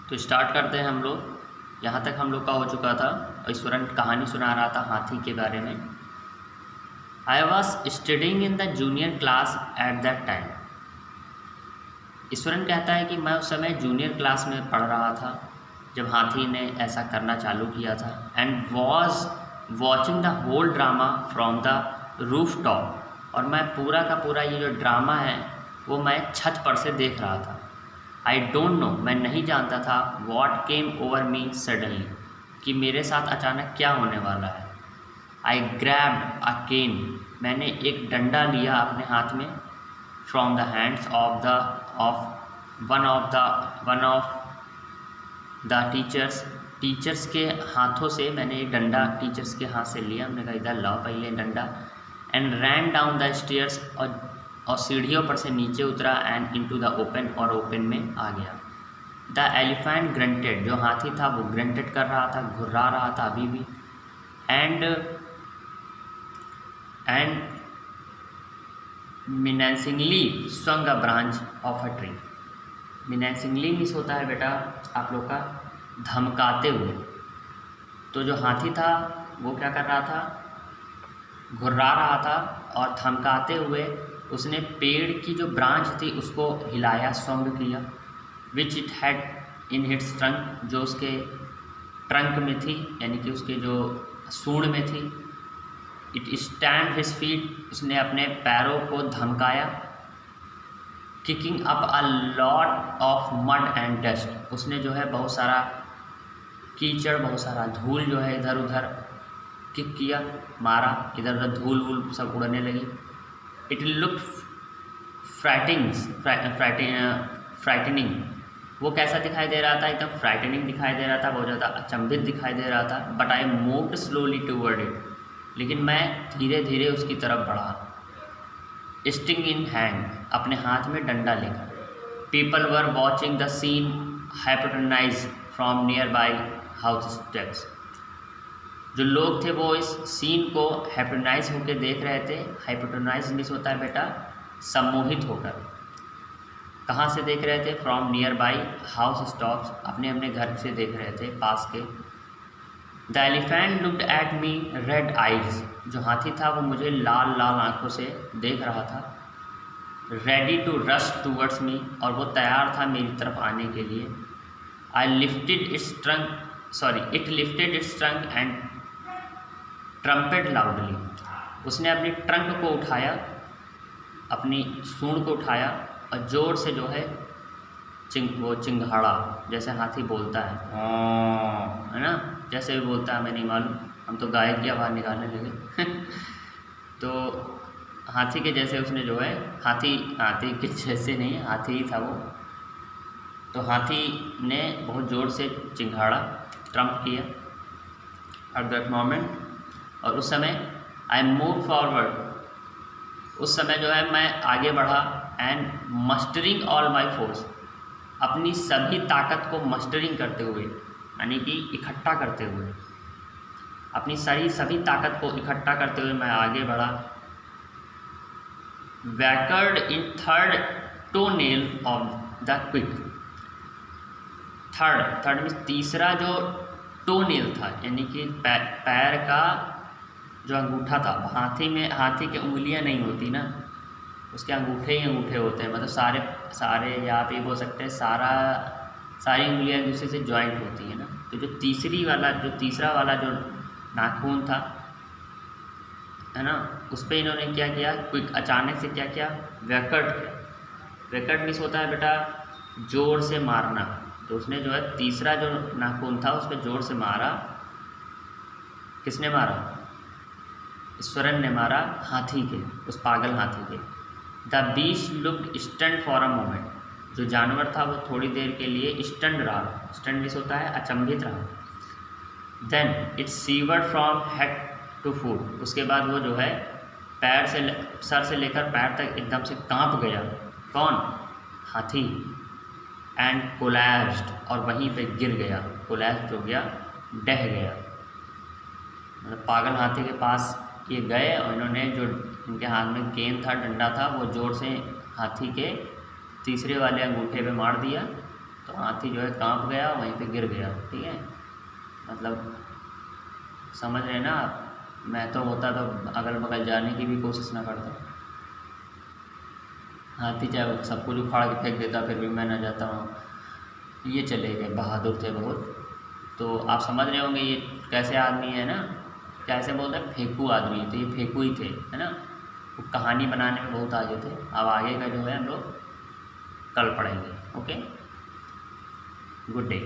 तो स्टार्ट करते हैं हम लोग। यहाँ तक हम लोग का हो चुका था। ईश्वरन कहानी सुना रहा था हाथी के बारे में। I was studying in the junior class at that time. Eswaran कहता है कि मैं उस समय जूनियर क्लास में पढ़ रहा था जब हाथी ने ऐसा करना चालू किया था। And was watching the whole drama from the roof top. और मैं पूरा का पूरा ये जो ड्रामा है वो मैं छत पर से देख रहा था। आई डोंट नो, मैं नहीं जानता था what came over me suddenly, कि मेरे साथ अचानक क्या होने वाला है। आई ग्रैब्ड अ केन, मैंने एक डंडा लिया अपने हाथ में। From the hands of one of the teachers के हाथों से मैंने एक डंडा टीचर्स के हाथ से लिया। हमने कहा इधर लाओ पहले डंडा। And ran down the stairs, और सीढ़ियों पर से नीचे उतरा। एंड इनटू द ओपन, और ओपन में आ गया। द एलिफेंट ग्रंटेड, जो हाथी था वो ग्रंटेड कर रहा था, घुर्रा रहा था अभी भी। And menacingly swung a branch of a tree। Menacingly मिस होता है बेटा आप लोग का धमकाते हुए। तो जो हाथी था वो क्या कर रहा था, घुर्रा रहा था, और धमकाते हुए उसने पेड़ की जो ब्रांच थी उसको हिलाया, स्वंग किया। Which it had in hits trunk, जो उसके ट्रंक में थी, यानी कि उसके जो सूंड में थी। इट स्टैंड हिज फीट, उसने अपने पैरों को धमकाया। Kicking up a lot of mud and dust, उसने जो है बहुत सारा कीचड़, बहुत सारा धूल जो है इधर उधर किक किया, मारा, इधर उधर धूल वूल सब उड़ने लगी। इट लुक फ्राइटनिंग, वो कैसा दिखाई दे रहा था, एकदम फ्राइटनिंग दिखाई दे रहा था, बहुत ज़्यादा अचंभित दिखाई दे रहा था। But I moved slowly toward it, लेकिन मैं धीरे धीरे उसकी तरफ बढ़ा। स्टिंग इन हैंड, अपने हाथ में डंडा लेकर। People were watching the scene हाइपोटेनाइज from nearby house steps, जो लोग थे वो इस सीन को हाइपोटेनाइज होकर देख रहे थे। हाइपोटेनाइज मिस होता है बेटा सम्मोहित होकर। कहाँ से देख रहे थे, from nearby house stops, अपने अपने घर से देख रहे थे, पास के। The elephant looked at me red eyes, जो हाथी था वो मुझे लाल लाल आंखों से देख रहा था। Ready to rush towards me, और वो तैयार था मेरी तरफ आने के लिए। It lifted its trunk and trumpet loudly, उसने अपनी ट्रंक को उठाया, अपनी सूंड को उठाया, और ज़ोर से जो है वो चिंघाड़ा, जैसे हाथी बोलता है ना, जैसे भी बोलता है, मैं नहीं मालूम, हम तो गाय की आवाज़ निकालने लगे। तो हाथी के जैसे उसने जो है, हाथी के जैसे नहीं, हाथी ही था वो। तो हाथी ने बहुत ज़ोर से चिंघाड़ा, ट्रम्प किया एट दैट मोमेंट। और उस समय आई मूव फॉरवर्ड, उस समय जो है मैं आगे बढ़ा। एंड मस्टरिंग ऑल माई फोर्स, अपनी सभी ताकत को मस्टरिंग करते हुए, यानी कि इकट्ठा करते हुए, अपनी सभी ताकत को इकट्ठा करते हुए मैं आगे बढ़ा। Whacked in third toe nail of the quick, third में तीसरा जो टो नेल था, यानी कि पैर का जो अंगूठा था। हाथी के उंगलियां नहीं होती ना, उसके अंगूठे ही अंगूठे होते हैं, मतलब सारे या आप ये बोल सकते हैं सारी उंगलियां एक दूसरे से ज्वाइंट होती है ना। तो जो तीसरा वाला जो नाखून था, है ना, उस पर इन्होंने क्या किया, क्विक, अचानक से क्या किया, वैकर्ड किया। वैकर्ड मिस होता है बेटा ज़ोर से मारना। तो उसने जो है तीसरा जो नाखून था उस पर ज़ोर से मारा। किसने मारा, ईश्वरन ने मारा हाथी के, उस पागल हाथी के। The beast looked stunned for a moment, जो जानवर था वो थोड़ी देर के लिए स्टन्ड रहा। स्टन्ड मिस होता है अचंभित रहा। Then it shivered from head to foot, उसके बाद वो जो है सर से लेकर पैर तक एकदम से कांप गया। कौन, हाथी। एंड कोलैप्स्ड, और वहीं पे गिर गया, कोलैप्स हो गया, डह गया। मतलब पागल हाथी के पास ये गए और इन्होंने जो इनके हाथ में गेंद था, डंडा था, वो जोर से हाथी के तीसरे वाले अंगूठे पे मार दिया। तो हाथी जो है कांप गया, वहीं पे गिर गया। ठीक है, मतलब समझ रहे ना आप। मैं तो होता तो अगल बगल जाने की भी कोशिश ना करता। हाथी चाहे सब कुछ उखाड़ के फेंक देता, फिर भी मैं ना जाता वहाँ। ये चले गए, बहादुर थे बहुत। तो आप समझ रहे होंगे ये कैसे आदमी है ना, कैसे बोलते हैं, फेंकू आदमी है। तो ये फेंकू ही थे, है ना। वो कहानी बनाने में बहुत आगे थे। अब आगे का जो है हम लोग कल पढ़ेंगे। Okay, good day.